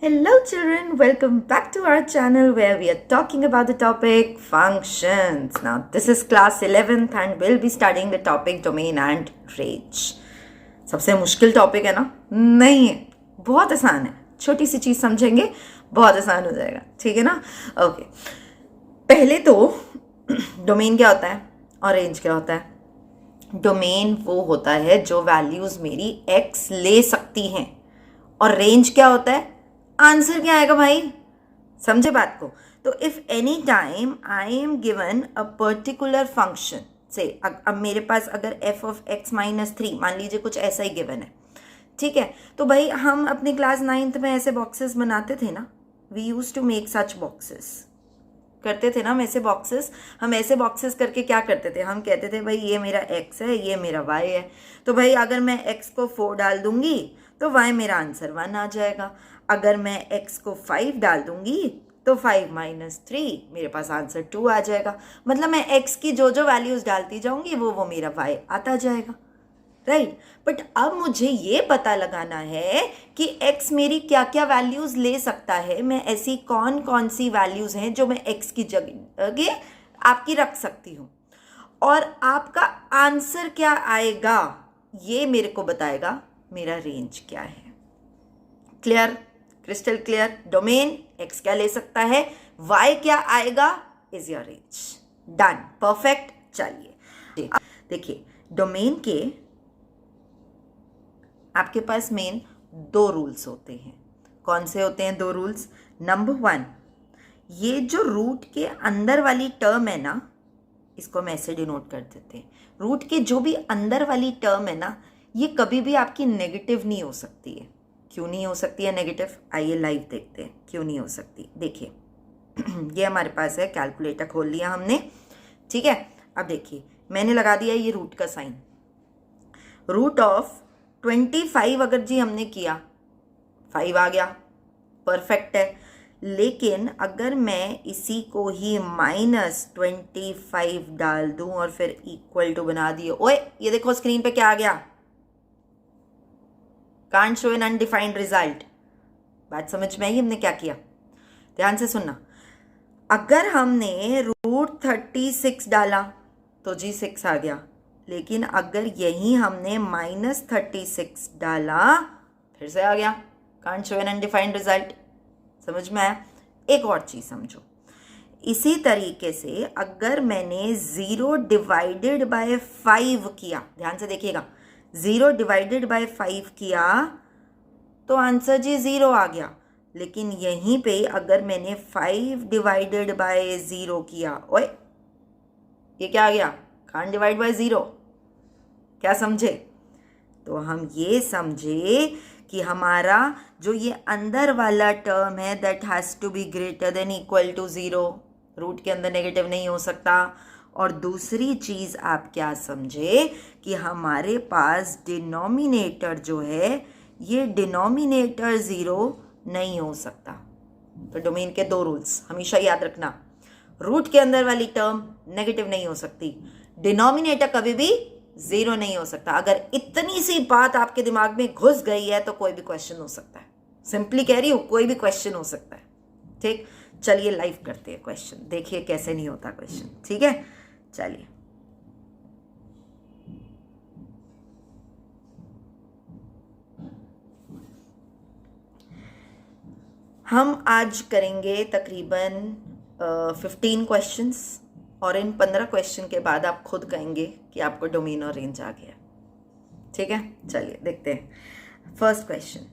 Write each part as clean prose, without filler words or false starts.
Hello children, welcome back to our channel where we are talking about the topic functions. Now this is class 11th and we'll be studying the topic domain and range. सबसे मुश्किल topic है ना? नहीं है, बहुत आसान है. छोटी सी चीज़ समझेंगे बहुत आसान हो जाएगा. ठीक है ना? ओके. पहले तो डोमेन क्या होता है और रेंज क्या होता है? डोमेन वो होता है जो वैल्यूज़ मेरी x ले सकती हैं और रेंज क्या होता है? आंसर क्या आएगा भाई? समझे बात को? तो if any time I am given a particular function से, अब मेरे पास अगर f ऑफ x माइनस 3 मान लीजिए कुछ ऐसा ही गिवन है, ठीक है, तो भाई हम अपनी क्लास 9th में ऐसे बॉक्सेस बनाते थे ना. We use to make such boxes, करते थे ना हम ऐसे बॉक्सेस. हम ऐसे बॉक्सेस करके क्या करते थे? हम कहते थे भाई ये मेरा x है, ये मेरा y है. तो भाई अगर मैं x को 4 डाल दूंगी तो y मेरा आंसर 1 आ जाएगा. अगर मैं x को 5 डाल दूंगी तो 5 माइनस 3 मेरे पास आंसर 2 आ जाएगा. मतलब मैं x की जो जो वैल्यूज डालती जाऊंगी वो मेरा y आता जाएगा. राइट. बट अब मुझे ये पता लगाना है कि x मेरी क्या क्या वैल्यूज ले सकता है. मैं ऐसी कौन कौन सी वैल्यूज हैं जो मैं x की जगह आपकी रख सकती हूँ, और आपका आंसर क्या आएगा ये मेरे को बताएगा मेरा रेंज क्या है. Clear? Crystal clear? Domain x क्या ले सकता है, y क्या आएगा, is your range. Done. Perfect. चलिए देखिए, डोमेन के आपके पास मेन 2 रूल्स होते हैं. कौन से होते हैं 2 रूल्स? नंबर 1, ये जो रूट के अंदर वाली टर्म है ना, इसको हम ऐसे डिनोट कर देते हैं. रूट के जो भी अंदर वाली टर्म है ना, ये कभी भी आपकी नेगेटिव नहीं हो सकती है. क्यों नहीं हो सकती है नेगेटिव? आइए लाइव देखते हैं क्यों नहीं हो सकती. देखिए ये हमारे पास है, कैलकुलेटर खोल लिया हमने, ठीक है. अब देखिए मैंने लगा दिया ये रूट का साइन. रूट ऑफ 25 अगर जी हमने किया, 5 आ गया, परफेक्ट है. लेकिन अगर मैं इसी को ही -25 डाल दूं और फिर इक्वल टू बना दिए, ओए ये देखो स्क्रीन पे क्या आ गया, can't show N undefined result. बात समझ में आई हमने क्या किया? ध्यान से सुनना. अगर हमने √36 डाला तो जी 6 आ गया. लेकिन अगर यही हमने -36 डाला फिर से आ गया, can't show N undefined result. समझ में आया? एक और चीज समझो. इसी तरीके से अगर मैंने 0 डिवाइडेड बाय 5 किया, ध्यान से देखिएगा, 0 डिवाइडेड बाय 5 किया तो आंसर जी 0 आ गया. लेकिन यहीं पे अगर मैंने 5 डिवाइडेड बाय 0 किया, ओए ये क्या आ गया, कांट डिवाइड बाय 0. क्या समझे? तो हम ये समझे कि हमारा जो ये अंदर वाला टर्म है that has to be greater than equal to 0. Root के अंदर नेगेटिव नहीं हो सकता. और दूसरी चीज़ आप क्या समझे कि हमारे पास डिनोमिनेटर जो है, ये डिनोमिनेटर 0 नहीं हो सकता. तो डोमेन के 2 रूल्स हमेशा याद रखना. रूट के अंदर वाली टर्म नेगेटिव नहीं हो सकती, डिनोमिनेटर कभी भी 0 नहीं हो सकता. अगर इतनी सी बात आपके दिमाग में घुस गई है तो कोई भी क्वेश्चन हो सकता है. सिंपली कह रही हूँ, कोई भी क्वेश्चन हो सकता है. ठीक, चलिए लाइव करते हैं क्वेश्चन, देखिए कैसे नहीं होता क्वेश्चन. ठीक है, चलिए. हम आज करेंगे तकरीबन 15 क्वेश्चंस, और इन 15 क्वेश्चन के बाद आप खुद कहेंगे कि आपको डोमेन और रेंज आ गया. ठीक है, चलिए देखते हैं. First question,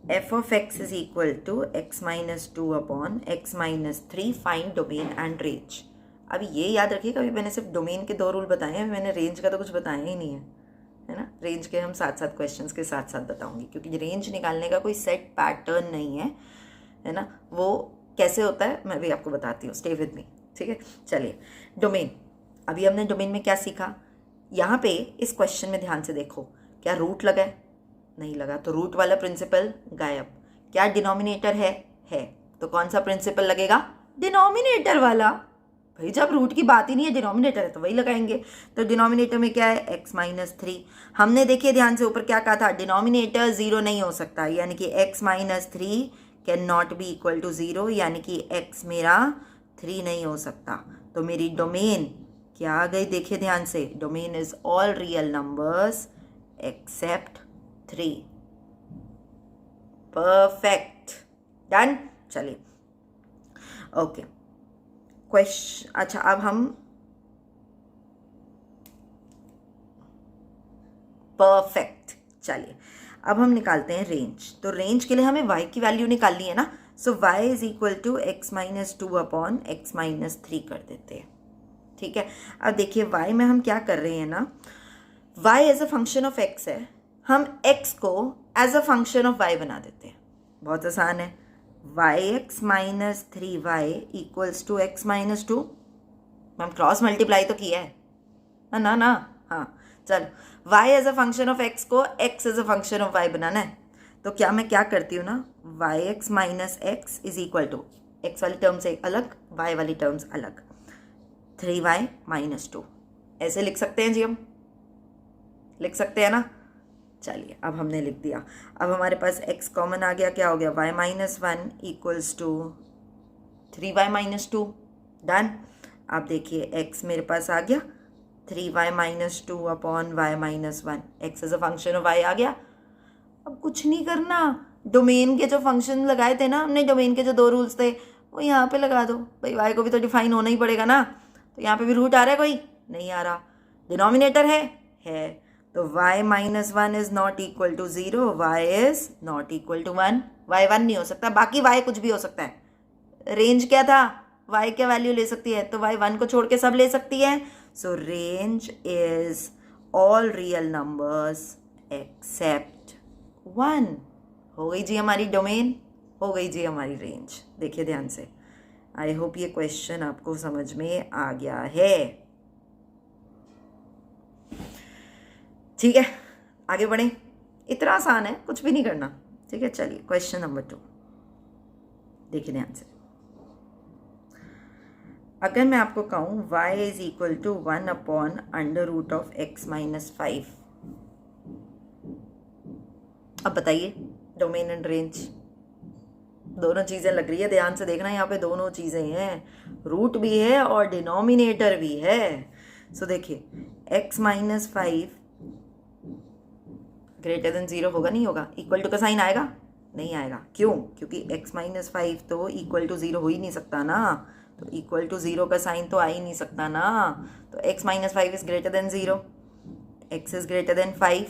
f of x is equal to x minus 2 upon x minus 3, find domain and range. अभी ये याद रखिएगा, अभी मैंने सिर्फ डोमेन के 2 रूल बताए हैं, मैंने रेंज का तो कुछ बताया ही नहीं है ना. रेंज के हम साथ साथ क्वेश्चंस के साथ साथ बताऊंगी, क्योंकि रेंज निकालने का कोई सेट पैटर्न नहीं है ना. वो कैसे होता है मैं भी आपको बताती हूँ, स्टे विद मी. ठीक है, चलिए. डोमेन, अभी हमने डोमेन में क्या सीखा? यहाँ पे इस क्वेश्चन में ध्यान से देखो, क्या रूट लगा है? नहीं लगा, तो रूट वाला प्रिंसिपल गायब. क्या डिनोमिनेटर है? तो कौन सा प्रिंसिपल लगेगा? डिनोमिनेटर वाला. भाई जब रूट की बात ही नहीं है, डिनोमिनेटर है तो वही लगाएंगे। तो डिनोमिनेटर में क्या है, x माइनस 3। हमने देखिए ध्यान से ऊपर क्या कहा था, डिनोमिनेटर 0 नहीं हो सकता, यानी कि x minus 3 can not be equal to 0, यानी कि x मेरा 3 नहीं हो सकता। तो मेरी डोमेन क्या आ गई, देखिए ध्यान से, domain is all real numbers except 3। Perfect, done. चलिए ओके क्वेश्चन, अच्छा अब हम परफेक्ट, चलिए अब हम निकालते हैं रेंज। तो रेंज के लिए हमें y की वैल्यू निकालनी है ना, so y is equal to x minus 2 upon x minus 3 कर देते हैं। ठीक है, अब देखिए y में हम क्या कर रहे हैं ना, y as a function of x है, हम x को as a function of y बना देते हैं। बहुत आसान है, yx minus 3y equals to x minus 2। हम क्रॉस मल्टीप्लाई तो किया है ना, ना हाँ चलो, y as a function of x को x as a function of y बनाना है। तो क्या मैं क्या करती हूँ ना, yx minus x is equal to, x वाली टर्म्स एक अलग, y वाली टर्म्स अलग, 3y माइनस 2 ऐसे लिख सकते हैं जी, हम लिख सकते हैं ना। चलिए अब हमने लिख दिया, अब हमारे पास x कॉमन आ गया, क्या हो गया, y minus 1 equals to 3y minus 2, done. अब देखिए x मेरे पास आ गया 3y minus 2 upon y minus 1, x as a function of y आ गया। अब कुछ नहीं करना, डोमेन के जो फंक्शन लगाए थे ना हमने, डोमेन के जो 2 रूल्स थे वो यहाँ पे लगा दो। भाई y को भी तो डिफाइन होना ही पड़ेगा ना, तो यहाँ पे भी रूट आ रहा है, कोई नहीं आ रहा, डिनोमिनेटर है तो y minus 1 is not equal to 0, y is not equal to 1, y 1 नहीं हो सकता, बाकी y कुछ भी हो सकता है। रेंज क्या था, y क्या वैल्यू ले सकती है, तो y 1 को छोड़ के सब ले सकती है। सो range is all real numbers accept 1। हो गई जी हमारी डोमेन, हो गई जी हमारी रेंज। देखिए ध्यान से, आई होप ये क्वेश्चन आपको समझ में आ गया है। ठीक है आगे बढ़े, इतना आसान है, कुछ भी नहीं करना। ठीक है चलिए क्वेश्चन नंबर 2, देखिए ध्यान से, अगर मैं आपको कहूँ y is equal to 1 upon under root of x minus 5, अब बताइए डोमेन एंड रेंज, दोनों चीज़ें लग रही है, ध्यान से देखना, यहाँ पे दोनों चीज़ें हैं, रूट भी है और डिनोमिनेटर भी है। सो देखिए x माइनस 5 ग्रेटर देन 0 होगा, नहीं होगा, इक्वल टू का साइन आएगा, नहीं आएगा, क्यों, क्योंकि x माइनस 5 तो इक्वल टू 0 हो ही नहीं सकता ना, तो इक्वल टू 0 का साइन तो आ ही नहीं सकता ना। तो x minus 5 is greater than 0, x is greater then 5,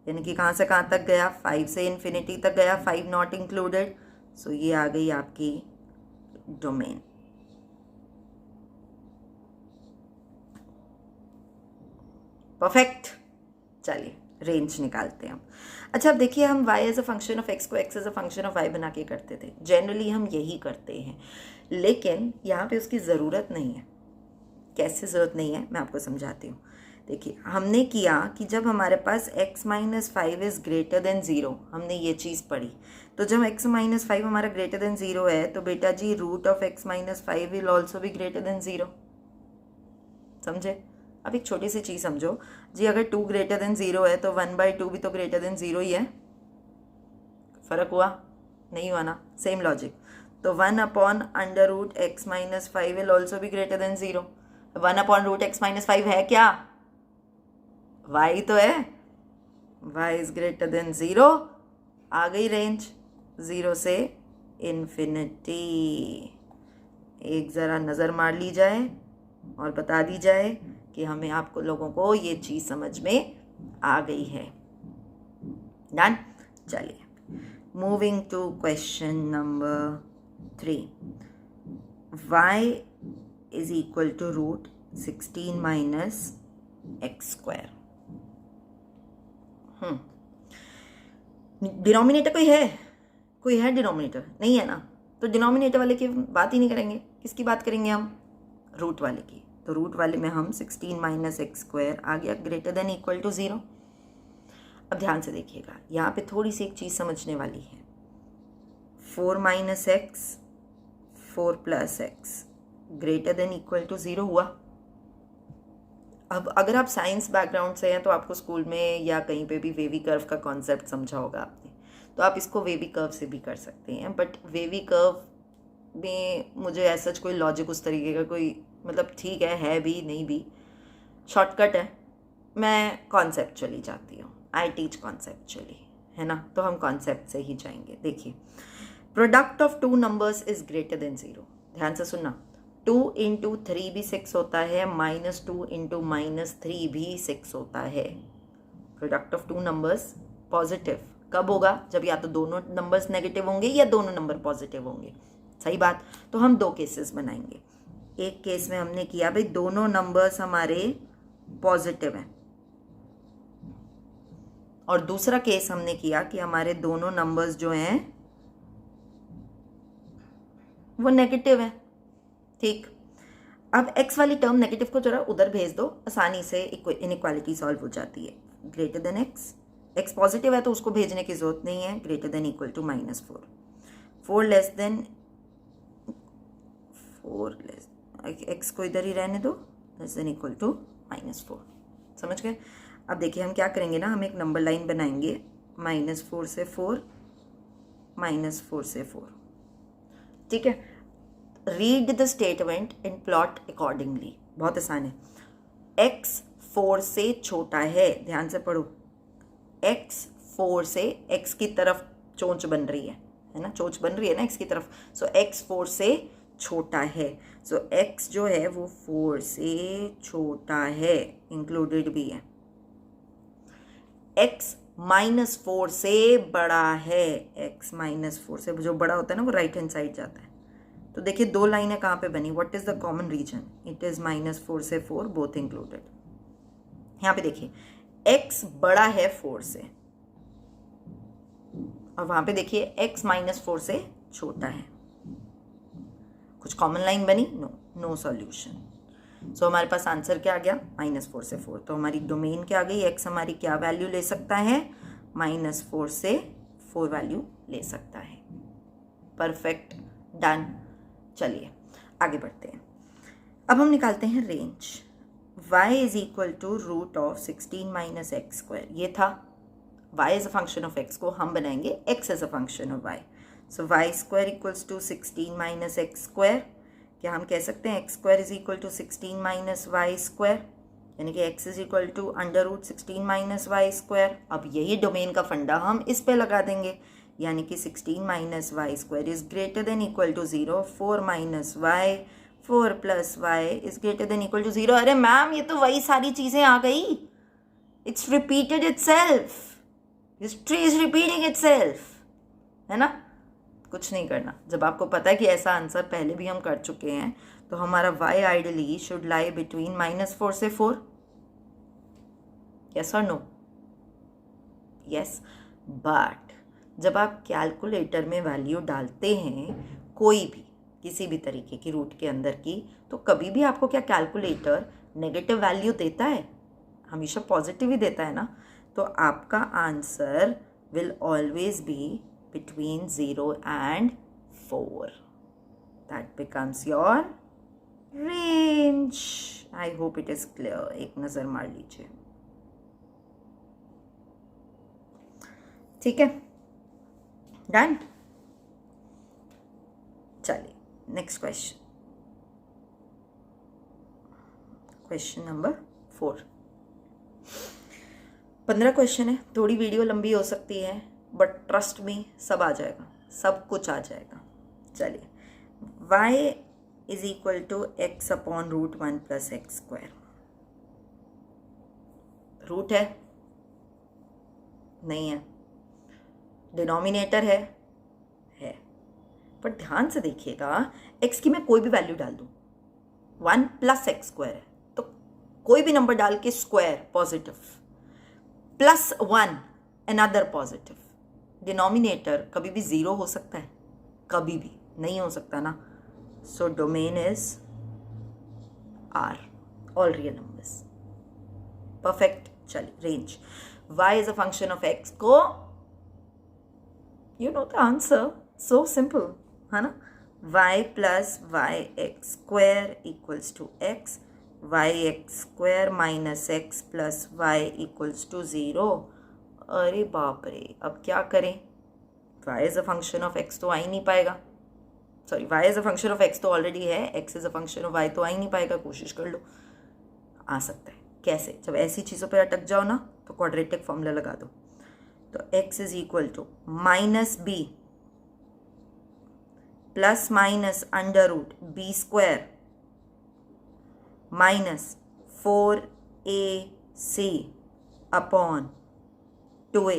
यानी कि कहाँ से कहाँ तक गया, 5 से इन्फिनिटी तक गया, 5 नॉट इंक्लूडेड। सो ये आ गई आपकी डोमेन। परफेक्ट, चलिए रेंज निकालते हैं हम। अच्छा अब देखिए, हम y as a function of x को x as a function of y बना के करते थे, जनरली हम यही करते हैं, लेकिन यहाँ पे उसकी ज़रूरत नहीं है। कैसे ज़रूरत नहीं है, मैं आपको समझाती हूँ। देखिए हमने किया कि जब हमारे पास x minus 5 is greater than 0, हमने ये चीज़ पढ़ी, तो जब x माइनस 5 हमारा ग्रेटर देन 0 है, तो बेटा जी root of x minus 5 will also भी ग्रेटर देन 0, समझे। अब एक छोटी सी चीज़ समझो जी, अगर 2 ग्रेटर देन 0 है तो 1/2 भी तो ग्रेटर देन 0 ही है, फ़र्क हुआ, नहीं हुआ ना, सेम लॉजिक। तो 1 upon under root x minus 5 will also भी greater than 0, 1 upon root x minus 5 है क्या, y तो है, y इज ग्रेटर देन 0, आ गई रेंज 0 से इन्फिनिटी। एक ज़रा नज़र मार ली जाए और बता दी जाए कि हमें आपको लोगों को ये चीज़ समझ में आ गई है। डन, चलिए moving to question number 3, y is equal to root 16 minus x square. Denominator कोई है डिनोमिनेटर नहीं है ना, तो डिनोमिनेटर वाले की बात ही नहीं करेंगे, किसकी बात करेंगे हम, रूट वाले की। तो रूट वाले में हम 16 माइनस एक्स स्क्वायर आ गया ग्रेटर देन इक्वल टू 0। अब ध्यान से देखिएगा, यहाँ पे थोड़ी सी एक चीज़ समझने वाली है, 4 minus X 4 plus X greater than equal to 0 हुआ। अब अगर आप साइंस बैकग्राउंड से हैं तो आपको स्कूल में या कहीं पे भी वेवी कर्व का कॉन्सेप्ट समझा होगा आपने, तो आप इसको वेवी कर्व से भी कर सकते हैं। बट वेवी कर्व में मुझे ऐसा कोई लॉजिक उस तरीके का कोई मतलब ठीक है भी नहीं भी, शॉर्टकट है। मैं कॉन्सेप्चुअली जाती हूँ, आई टीच कॉन्सेप्चुअली, है ना, तो हम कॉन्सेप्ट से ही जाएंगे। देखिए, product of two numbers is greater than 0। ध्यान से सुनना, 2 इंटू 3 भी 6 होता है, -2 इंटू -3 भी 6 होता है। Product of two numbers positive कब होगा? जब या तो दोनों नंबर्स नेगेटिव होंगे या दोनों नंबर पॉजिटिव होंगे। सही बात। तो हम 2 केसेस बनाएंगे। एक केस में हमने किया भाई दोनों नंबर्स हमारे पॉजिटिव हैं, और दूसरा केस हमने किया कि हमारे दोनों नंबर्स जो हैं वो नेगेटिव है। ठीक, अब x वाली टर्म नेगेटिव को जरा उधर भेज दो, आसानी से इनइक्वालिटी सॉल्व हो जाती है। ग्रेटर देन x पॉजिटिव है तो उसको भेजने की जरूरत नहीं है। Greater than equal to -4, 4 less than x को इधर ही रहने दो, लेस देन इक्वल टू -4। समझ गए? अब देखिए हम क्या करेंगे ना, हम एक नंबर लाइन बनाएंगे, -4 से 4, -4 से 4। ठीक है, read the statement and plot accordingly. बहुत आसान है। x 4 से छोटा है, ध्यान से पढ़ो। x 4 से x की तरफ चोंच बन रही है ना, चोंच बन रही है ना x की तरफ। सो x 4 से छोटा है। सो x जो है वो 4 से छोटा है, इंक्लूडेड भी है। x -4 से बड़ा है, x -4 से जो बड़ा होता है ना वो राइट हैंड साइड जाता है। तो देखिए 2 लाइनें कहाँ पे बनी? What is the common region? It is -4 से 4 बोथ इंक्लूडेड। यहाँ पे देखिए x बड़ा है 4 से, और वहां पे देखिए x -4 से छोटा है। कुछ कॉमन लाइन बनी? No solution. सो हमारे पास आंसर क्या आ गया? -4 से 4। तो हमारी डोमेन क्या आ गई? x हमारी क्या वैल्यू ले सकता है? -4 से 4 वैल्यू ले सकता है। Perfect, done. चलिए आगे बढ़ते हैं। अब हम निकालते हैं range. y is equal to √16 - x²। ये था y is a function of x, को हम बनाएंगे x is a function of y। So y² equals to 16 - x²। क्या हम कह सकते हैं x² is equal to 16 - y², यानी कि x is equal to √16 - y²। अब यही डोमेन का फंडा हम इस पे लगा देंगे, यानी कि 16 - y² is greater than equal to 0। 4 - y, 4 + y is greater than equal to 0। अरे मैम, ये तो वही सारी चीजें आ गई। It's repeated itself, history is repeating itself, है ना। कुछ नहीं करना। जब आपको पता है कि ऐसा आंसर पहले भी हम कर चुके हैं, तो हमारा y ideally should lie between -4 से 4। यस और नो? यस। बट जब आप कैलकुलेटर में वैल्यू डालते हैं कोई भी किसी भी तरीके की रूट के अंदर की, तो कभी भी आपको क्या कैलकुलेटर नेगेटिव वैल्यू देता है? हमेशा पॉजिटिव ही देता है ना। तो आपका answer will always be between 0 and 4. That becomes your range. I hope it is clear. एक नज़र मार लीजिए। ठीक है, डन। चलिए next question, question number 4। 15 question है, थोड़ी वीडियो लंबी हो सकती है, बट ट्रस्ट मी सब आ जाएगा, सब कुछ आ जाएगा। चलिए, y is equal to x upon √1 + x²। Root है? नहीं है। डिनोमिनेटर है? पर ध्यान से देखिएगा, x की मैं कोई भी वैल्यू डाल दूं, 1 + x² है, तो कोई भी नंबर डाल के square positive, +1 another positive. Denominator कभी भी 0 हो सकता है? कभी भी नहीं हो सकता ना। So domain is R, all real numbers. Perfect. चलिए, range y is a function of x को, you know the answer, so simple, है ना। y plus yx square equals to x, yx square minus x plus y equals to 0. अरे बाप रे, अब क्या करें? y is a function of x तो आ ही नहीं पाएगा. Sorry, y is a function of x तो ऑलरेडी है, x is a function of y तो आ ही नहीं पाएगा. कोशिश कर लो, आ सकता है. कैसे? जब ऐसी चीज़ों पे अटक जाओ ना तो क्वाड्रेटिक फॉर्मूला लगा दो. तो x is equal to minus b plus minus under root b square minus 4ac upon 2a.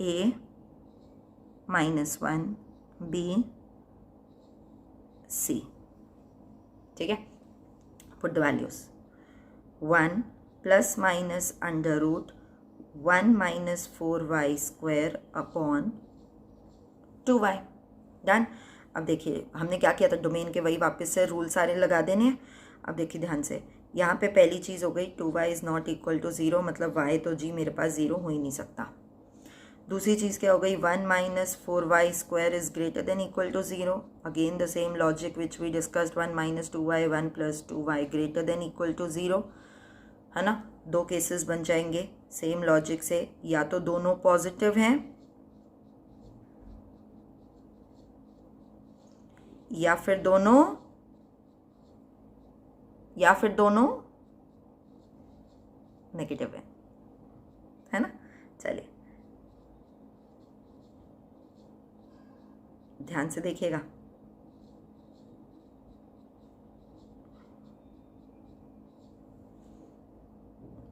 a minus 1 b c. ठीक है, put the values. 1 plus minus under root 1 minus 4y square upon 2y. Done. अब देखिए हमने क्या किया था, domain के वही वापस से रूल सारे लगा देने हैं. अब देखिए ध्यान से, यहाँ पे पहली चीज़ हो गई 2y is not equal to 0, मतलब y तो जी मेरे पास 0 हो ही नहीं सकता. दूसरी चीज़ क्या हो गई, 1 minus 4y square is greater than equal to 0. Again the same logic which we discussed, 1 minus 2y 1 plus 2y greater than equal to 0. है ना, दो केसेस बन जाएंगे सेम लॉजिक से. या तो दोनों पॉजिटिव हैं या फिर दोनों नेगेटिव है ना. चलिए ध्यान से देखिएगा.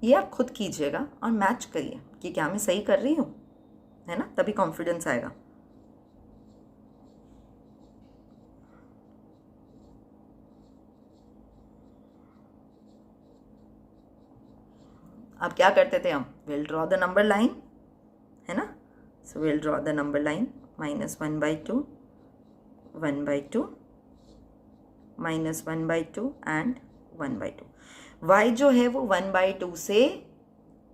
ये आप खुद कीजिएगा और मैच करिए कि क्या मैं सही कर रही हूँ, है ना, तभी कॉन्फिडेंस आएगा. अब क्या करते थे हम, will draw the number line, है ना. So will draw the number line, minus 1/2, 1/2, minus 1/2 and 1/2. y जो है वो 1/2 से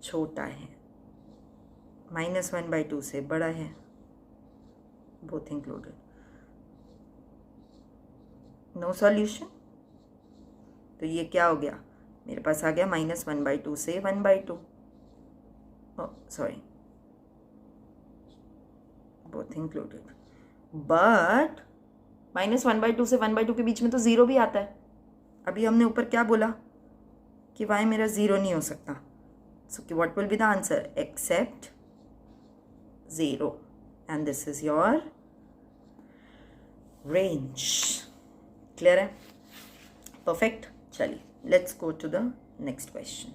छोटा है, माइनस 1/2 से बड़ा है, बोथ इंक्लूडेड. No solution. तो ये क्या हो गया, मेरे पास आ गया माइनस 1/2 से 1/2. Sorry, both included. But minus 1/2 से 1/2 के बीच में तो 0 भी आता है. अभी हमने ऊपर क्या बोला कि y मेरा 0 नहीं हो सकता. So what will be the answer, except 0. And this is your range. Clear है? परफेक्ट. चलिए let's go to the next question.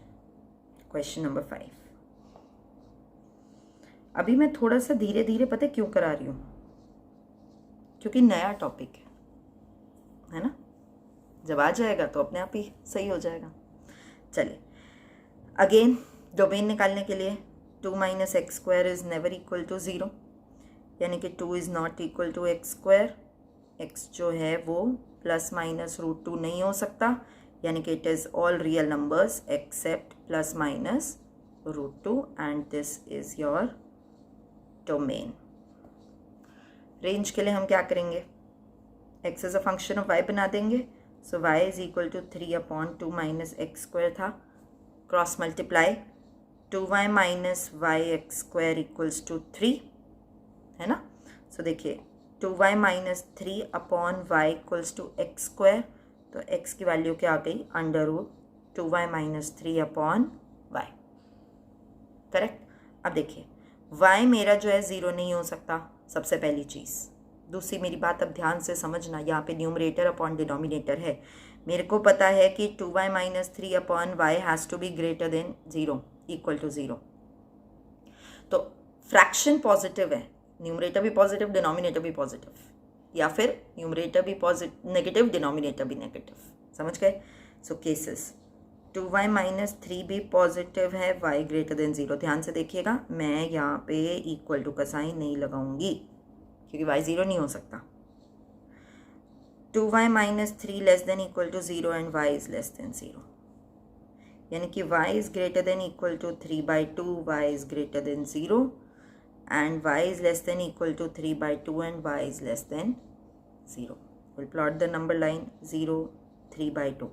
Question number 5. अभी मैं थोड़ा सा धीरे धीरे, पता है क्यों करा रही हूँ, क्योंकि नया टॉपिक है ना. जब आ जाएगा तो अपने आप ही सही हो जाएगा. चलिए अगेन डोमेन निकालने के लिए 2 minus x square is never equal to 0, यानी कि 2 is not equal to x square. X जो है वो प्लस माइनस √2 नहीं हो सकता, यानी कि it is all real numbers except plus minus √2 and this is your domain. Range के लिए हम क्या करेंगे, x is a function of y बना देंगे. So y is equal to 3/2 minus x square था, cross multiply 2y minus y x square equals to 3, है ना. सो देखिए 2y minus 3/y equals to x square. तो x की value क्या आ गई, under root 2y minus 3/y. Correct. अब देखिए y मेरा जो है 0 नहीं हो सकता, सबसे पहली चीज़. दूसरी मेरी बात अब ध्यान से समझना, यहाँ पे न्यूमरेटर अपॉन डिनोमिनेटर है. मेरे को पता है कि 2y minus 3/y has to be greater than 0, equal to 0. तो फ्रैक्शन पॉजिटिव है, न्यूमरेटर भी पॉजिटिव, डिनोमिनेटर भी पॉजिटिव, या फिर न्यूमरेटर भी पॉजिटिव नेगेटिव, डिनोमिनेटर भी नेगेटिव. समझ गए? सो केसेस 2y माइनस 3 भी पॉजिटिव है, y ग्रेटर देन 0. ध्यान से देखिएगा, मैं यहाँ पे इक्वल टू का साइन नहीं लगाऊंगी क्योंकि y 0 नहीं हो सकता. 2y minus 3 less than equal to 0 and y is less than 0, यानी कि y is greater than equal to 3/2, y is greater than 0 and y is less than equal to 3/2 and y is less than 0. We'll plot the number line 0, 3/2.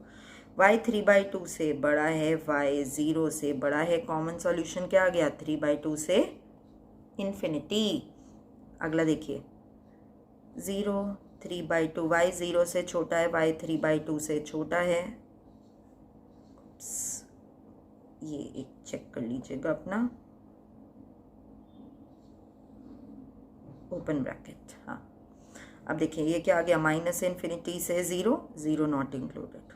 y 3/2 से बड़ा है, y 0 से बड़ा है. Common solution क्या आ गया? 3/2 से इन्फिनिटी. अगला देखिए 0, 3/2. y 0 से छोटा है, y 3/2 से छोटा है. ये एक चेक कर लीजिएगा अपना ओपन ब्रैकेट. हाँ, अब देखिए ये क्या आ गया? माइनस इन्फिनिटी से 0, 0 नॉट इंक्लूडेड.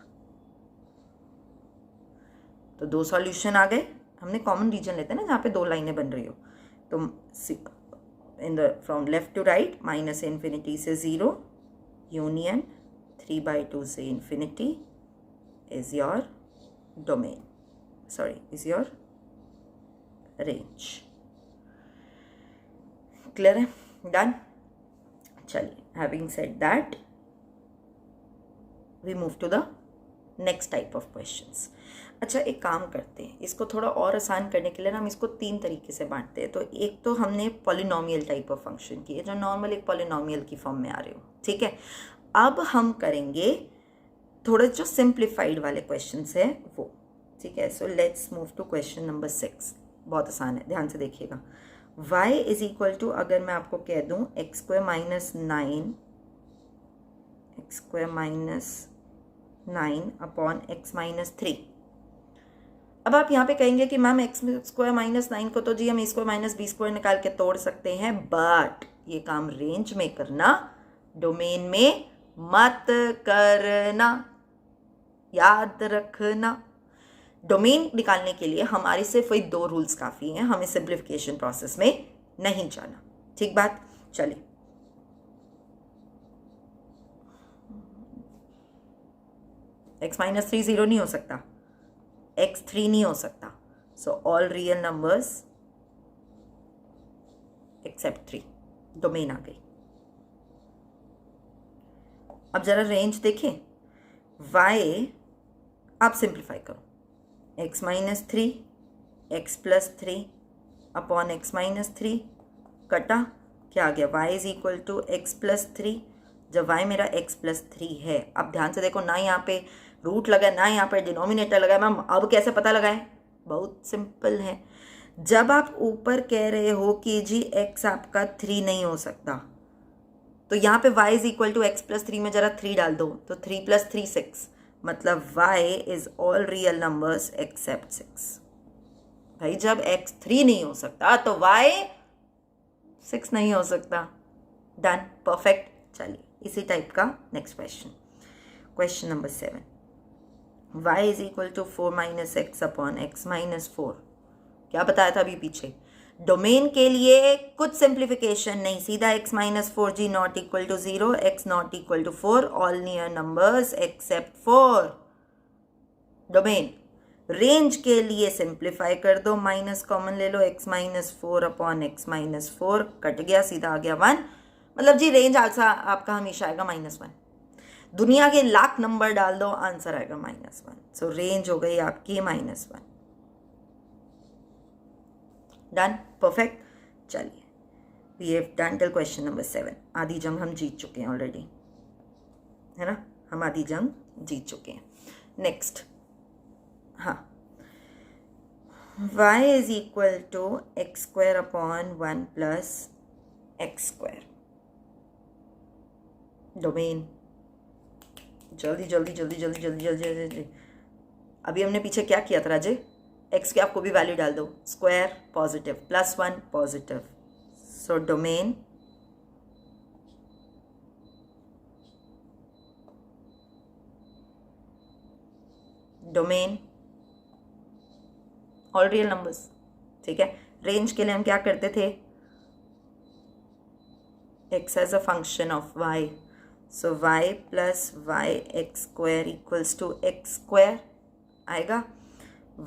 तो दो सॉल्यूशन आ गए. हमने कॉमन रीजन लेते हैं ना जहाँ पे दो लाइनें बन रही हो. तो in the from left to right, minus infinity से 0 यूनियन 3/2 से infinity is your domain, sorry is your range. Clear है? डन. चलिए, having said that we move to the next type of questions. अच्छा, एक काम करते हैं, इसको थोड़ा और आसान करने के लिए ना हम इसको 3 तरीके से बांटते हैं. तो एक तो हमने पॉलिनोमियल टाइप ऑफ फंक्शन किए जो नॉर्मल एक पॉलिनोमियल की फॉर्म में आ रहे हो. ठीक है. अब हम करेंगे थोड़े जो सिंप्लीफाइड वाले क्वेश्चंस है वो. ठीक है. So let's move to question number 6. बहुत आसान है, ध्यान से देखिएगा. y इज इक्वल टू, अगर मैं आपको कह दूं x² -9 अपॉन x - 3. अब आप यहाँ पे कहेंगे कि मैम x² -9 को तो जी हम a² - b² निकाल के तोड़ सकते हैं, बट ये काम रेंज में करना, डोमेन में मत करना. याद रखना, डोमेन निकालने के लिए हमारे सिर्फ वही 2 रूल्स काफ़ी हैं. हमें सिंप्लीफिकेशन प्रोसेस में नहीं जाना. ठीक बात. चलिए, x - 3 0 नहीं हो सकता, x 3 नहीं हो सकता. So all real numbers except 3. Domain आ गई. अब जरा रेंज देखें. y आप सिंप्लीफाई करो. x - 3 x + 3 अपॉन x - 3 कटा, क्या आ गया? y is equal to x + 3. जब y मेरा x + 3 है, अब ध्यान से देखो, ना यहाँ पे रूट लगा, ना यहाँ पे डिनोमिनेटर लगा. मैम अब कैसे पता लगाए? बहुत सिंपल है. जब आप ऊपर कह रहे हो कि जी x आपका 3 नहीं हो सकता, तो यहाँ पे y is equal to x + 3 में जरा 3 डाल दो, तो 3 + 3 6. मतलब y is all real numbers accept 6. भाई जब x 3 नहीं हो सकता तो y 6 नहीं हो सकता. डन. परफेक्ट. चलिए, इसी टाइप का next question. Question number 7. y is equal to 4 - x upon x - 4. क्या बताया था अभी पीछे? डोमेन के लिए कुछ सिंप्लीफिकेशन नहीं, सीधा x - 4g not equal to 0, x not equal to 4, all near numbers except 4. Domain. Range के लिए सिंप्लीफाई कर दो, माइनस कॉमन ले लो, x - 4 अपॉन x - 4 कट गया, सीधा आ गया 1. मतलब जी रेंज आपका हमेशा आएगा -1. दुनिया के लाख नंबर डाल दो, आंसर आएगा -1. सो रेंज हो गई आपकी -1. डन. परफेक्ट. चलिए, we have done till question number 7. आधी जंग हम जीत चुके हैं ऑलरेडी, है ना? हम आधी जंग जीत चुके हैं. नेक्स्ट. हाँ, y is equal to x² upon 1 + x². Domain. जल्दी जल्दी जल्दी जल्दी जल्दी जल्दी जल्दी. अभी हमने पीछे क्या किया था राजे? x के आपको भी वैल्यू डाल दो. Square positive, +1 positive. So domain all real numbers. ठीक है. रेंज के लिए हम क्या करते थे? x as a function of y. So y + yx² equals to x² आएगा.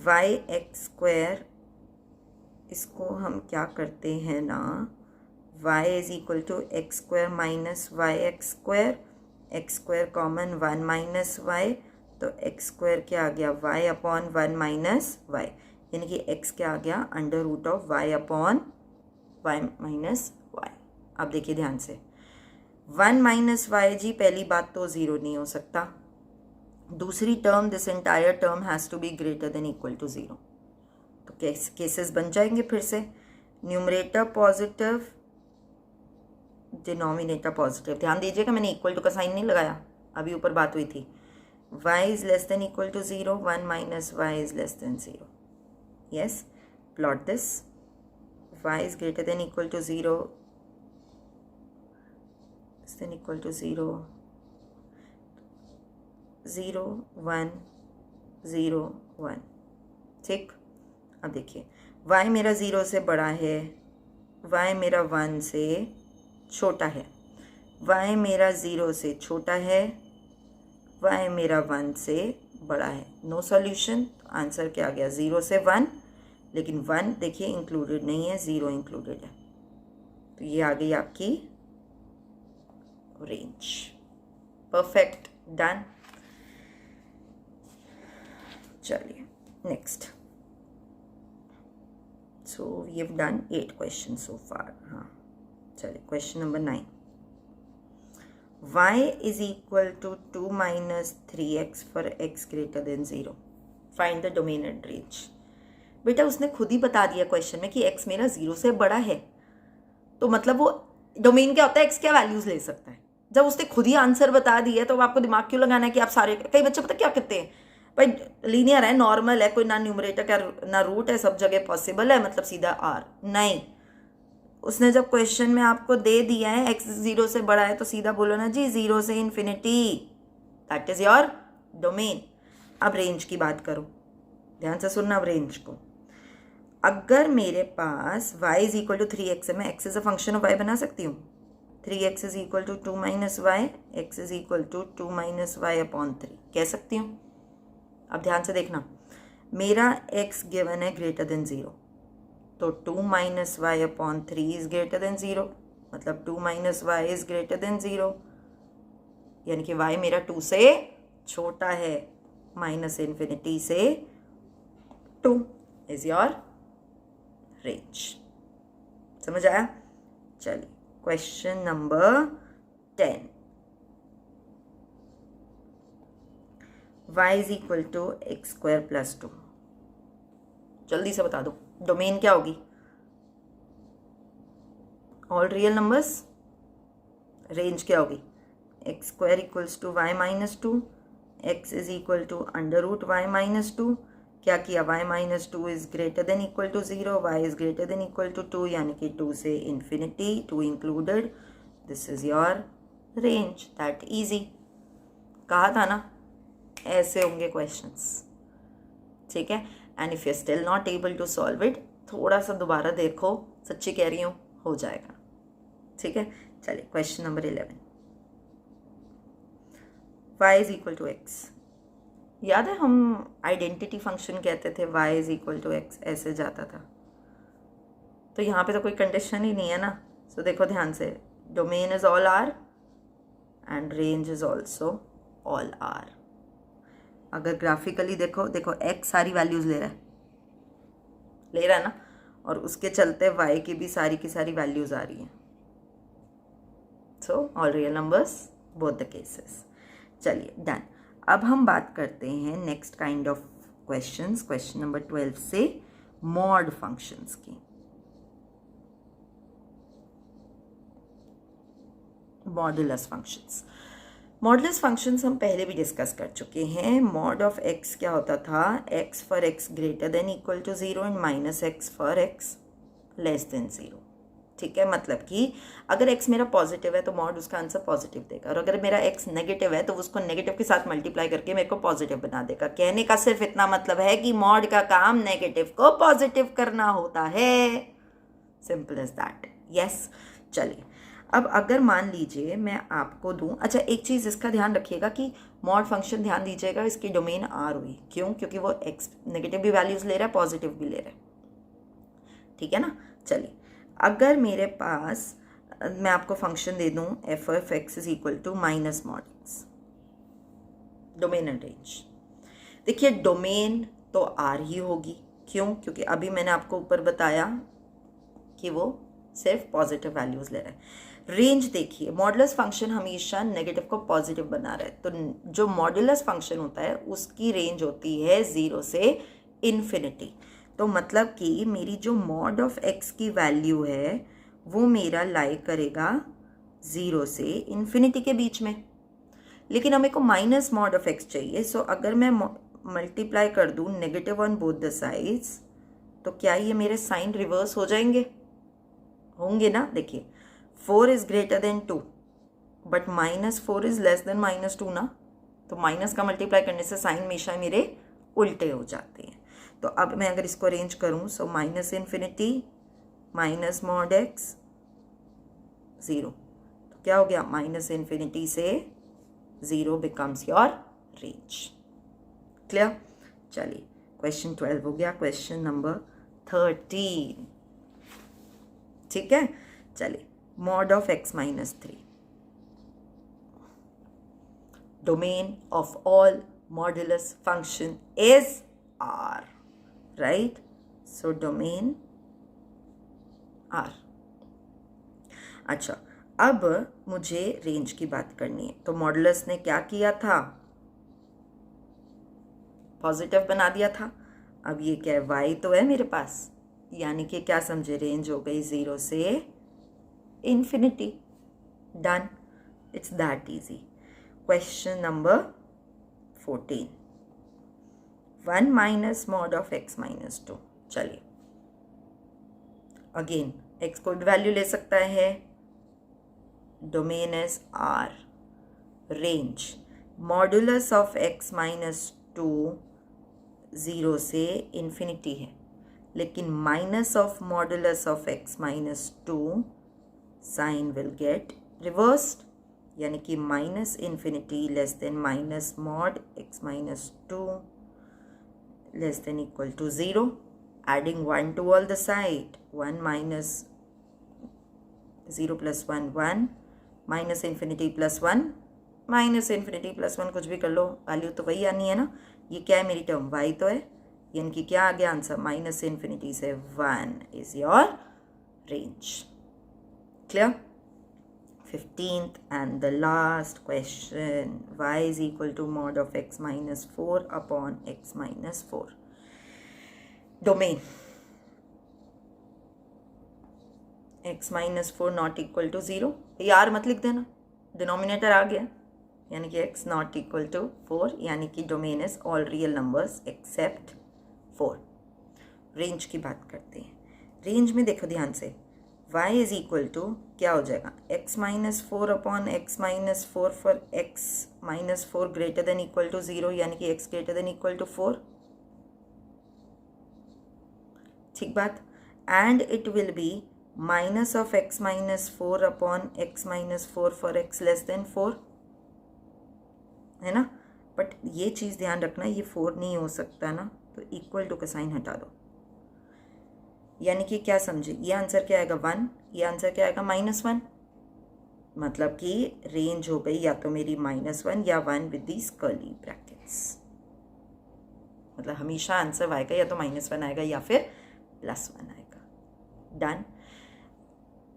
yx², इसको हम क्या करते हैं ना, y is equal to x² - yx², x² common 1 - y, तो x² क्या आ गया? y अपॉन 1 - y, यानी कि x क्या आ गया? √y upon y minus y. अब देखिए ध्यान से, 1 माइनस वाई जी, पहली बात तो 0 नहीं हो सकता। दूसरी term, this entire term has to be greater than equal to 0। तो केसेस बन जाएंगे फिर से, न्यूमरेटर पॉजिटिव, डिनोमिनेटर पॉजिटिव। ध्यान दीजिएगा मैंने इक्वल टू का साइन नहीं लगाया, अभी ऊपर बात हुई थी। y is less than equal to 0, 1 minus y is less than 0। Yes, plot this, y is greater than equal to 0, less than equal to 0, 0 1 0 1। ठीक, अब देखिए y मेरा 0 से बड़ा है, y मेरा 1 से छोटा है, y मेरा 0 से छोटा है, y मेरा 1 से बड़ा है। No solution. तो आंसर क्या आ गया, 0 से 1, लेकिन 1 देखिए इंक्लूडेड नहीं है, 0 इंक्लूडेड है। तो ये आ गई आपकी रेंज। Perfect, done. चलिए next. So we have done 8 question so far. हाँ चलिए, question number 9, y is equal to 2 minus 3x for x greater than 0. Find the domain and range. बेटा उसने खुद ही बता दिया क्वेश्चन में कि x मेरा 0 से बड़ा है, तो मतलब वो डोमेन क्या होता है, x क्या वैल्यूज ले सकता है। जब उसने खुद ही आंसर बता दिया तो आपको दिमाग क्यों लगाना है कि आप सारे, कई बच्चे पता क्या कहते हैं, भाई लीनियर है, नॉर्मल है, कोई ना न्यूमरेटर का ना रूट है, सब जगह पॉसिबल है, मतलब सीधा r। नहीं, उसने जब क्वेश्चन में आपको दे दिया है x 0 से बड़ा है तो सीधा बोलो ना जी 0 से infinity, that is your domain. अब रेंज की बात करो, ध्यान से सुनना। अब रेंज को, अगर मेरे पास y is equal to 3x है, मैं x is a function of y बना सकती हूँ। 3x is equal to 2 minus y, x is equal to 2 minus y upon 3 कह सकती हूँ। अब ध्यान से देखना, मेरा x गिवन है ग्रेटर देन 0, तो 2 minus y upon 3 is greater than 0, मतलब 2 minus y is greater than 0, यानी कि y मेरा 2 से छोटा है, माइनस इन्फिनिटी से 2 इज योर रेंज। समझ आया? चलिए question number 10, y is equal to x square plus 2। जल्दी से बता दो डोमेन क्या होगी, ऑल रियल नंबर्स। रेंज क्या होगी, x square equals to y minus 2, x is equal to under root y minus 2। क्या किया, y minus 2 is greater than equal to 0, y is greater than equal to 2, यानी कि 2 से infinity, 2 included. This is your range, that easy. कहा था ना ऐसे होंगे क्वेश्चंस, ठीक है। And if you still not able to solve it, थोड़ा सा दोबारा देखो, सच्ची कह रही हूँ हो जाएगा, ठीक है। चलिए question number 11, y is equal to x. याद है हम आइडेंटिटी फंक्शन कहते थे, y is equal to x ऐसे जाता था, तो यहाँ पे तो कोई कंडीशन ही नहीं है ना। सो देखो ध्यान से, domain is all R and range is also all R. अगर ग्राफिकली देखो, देखो x सारी वैल्यूज ले रहा है ना, और उसके चलते y की भी सारी की सारी वैल्यूज आ रही हैं। सो all real numbers both the cases. चलिए डन। अब हम बात करते हैं next kind of questions, question number 12 से, मॉड फंक्शंस की। मॉडुलस फंक्शंस, मॉडुलस फंक्शंस हम पहले भी डिस्कस कर चुके हैं। मॉड ऑफ एक्स क्या होता था, x for x greater than equal to 0 and minus x for x less than 0, ठीक है। मतलब कि अगर x मेरा पॉजिटिव है तो मॉड उसका आंसर पॉजिटिव देगा, और अगर मेरा x नेगेटिव है तो उसको नेगेटिव के साथ मल्टीप्लाई करके मेरे को पॉजिटिव बना देगा। कहने का सिर्फ इतना मतलब है कि मॉड का काम नेगेटिव को पॉजिटिव करना होता है, सिंपल एज दैट। यस, चलिए अब अगर मान लीजिए मैं आपको दूं, अच्छा एक चीज़ इसका ध्यान रखिएगा कि मॉड फंक्शन, ध्यान दीजिएगा इसकी डोमेन आर हुई, क्यों, क्योंकि वो x नेगेटिव भी वैल्यूज ले रहा है, पॉजिटिव भी ले रहा है, ठीक है ना। चलिए अगर मेरे पास, मैं आपको फंक्शन दे दूं f of x is equal to minus mod x, domain and range. देखिए डोमेन तो आर ही होगी, क्यों, क्योंकि अभी मैंने आपको ऊपर बताया कि वो सिर्फ पॉजिटिव वैल्यूज ले रहा है। रेंज देखिए, मॉडुलस फंक्शन हमेशा नेगेटिव को पॉजिटिव बना रहा है, तो जो मॉडुलस फंक्शन होता है उसकी रेंज होती है 0 से इन्फिनिटी। तो मतलब कि मेरी जो मॉड ऑफ एक्स की वैल्यू है वो मेरा लाई करेगा 0 से इन्फिनिटी के बीच में, लेकिन हमें को माइनस मॉड ऑफ एक्स चाहिए। सो अगर मैं मल्टीप्लाई कर दूँ negative on both the sides, तो क्या ये मेरे साइन रिवर्स हो जाएंगे? होंगे ना। देखिए 4 is greater then 2 but -4 is less then -2 ना, तो माइनस का मल्टीप्लाई करने से साइन हमेशा मेरे उल्टे हो जाते हैं। तो अब मैं अगर इसको अरेंज करूं, so minus infinity minus mod x 0, तो क्या हो गया? माइनस इन्फिनिटी से 0 बिकम्स योर रेंज। क्लियर? चलिए क्वेश्चन 12 हो गया। क्वेश्चन नंबर 13, ठीक है। चलिए, mod of x minus 3, domain of all modulus function is R, right? So domain R। अच्छा, अब मुझे रेंज की बात करनी है। तो मॉडुलस ने क्या किया था? पॉजिटिव बना दिया था। अब ये क्या है? y तो है मेरे पास, यानी कि क्या समझे? रेंज हो गई 0 से infinity. Done, it's that easy. Question number 14, 1 minus mod of x minus 2। चलिए, अगेन x कोई भी वैल्यू ले सकता है, domain is R, range modulus of x minus 2 0 से इन्फिनिटी है, लेकिन minus of modulus of x minus 2 sign will get reversed, यानी कि minus infinity less than minus mod x minus 2 less than equal to 0, adding 1 to all the side, 1 minus 0 plus 1 1, minus infinity plus 1, minus infinity plus 1, कुछ भी कर लो, value तो वही आनी है ना। ये क्या है? मेरी टर्म y तो है, यानी कि क्या आ गया आंसर? माइनस इन्फिनिटी से 1 is your range. Clear? 15th and the last question, y is equal to mod of x minus 4 upon x minus 4. Domain x minus 4 not equal to 0, यार मत लिख देना, डिनोमिनेटर आ गया, यानी कि x not equal to 4, यानी कि domain is all real numbers except 4। Range की बात करते हैं। रेंज में देखो ध्यान से, y इज इक्वल टू क्या हो जाएगा? x minus 4 upon x minus 4 for x minus 4 greater than equal to 0, यानी कि x greater than equal to 4। ठीक बात? And it will be minus of x minus 4 upon x minus 4 for x less than 4, है ना। But ये चीज़ ध्यान रखना, ये 4 नहीं हो सकता ना, तो इक्वल टू का साइन हटा दो, यानी कि क्या समझे? ये आंसर क्या आएगा? 1, ये आंसर क्या आएगा? -1। मतलब कि रेंज हो गई या तो मेरी -1 या 1 विद दीज कर्ली ब्रैकेट्स। मतलब हमेशा आंसर आएगा या तो -1 आएगा या फिर +1 आएगा। Done.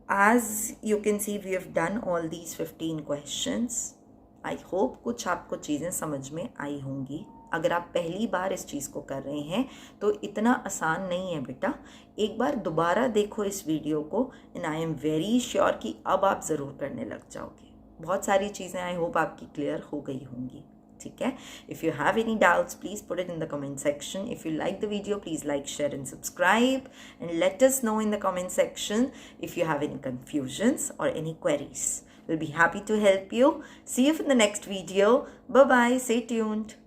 As you can see, we have done all these 15 questions. I hope कुछ आपको चीज़ें समझ में आई होंगी। अगर आप पहली बार इस चीज़ को कर रहे हैं तो इतना आसान नहीं है बेटा, एक बार दोबारा देखो इस वीडियो को, and I am very sure कि अब आप ज़रूर करने लग जाओगे। बहुत सारी चीज़ें आई होप आपकी क्लियर हो गई होंगी। ठीक है? If you have any doubts please put it in the comment section. If you like the video please like, share and subscribe, and let us know in the comment section if you have any confusions or any queries. We'll be happy to help you. See you in the next video. Bye bye. Stay tuned.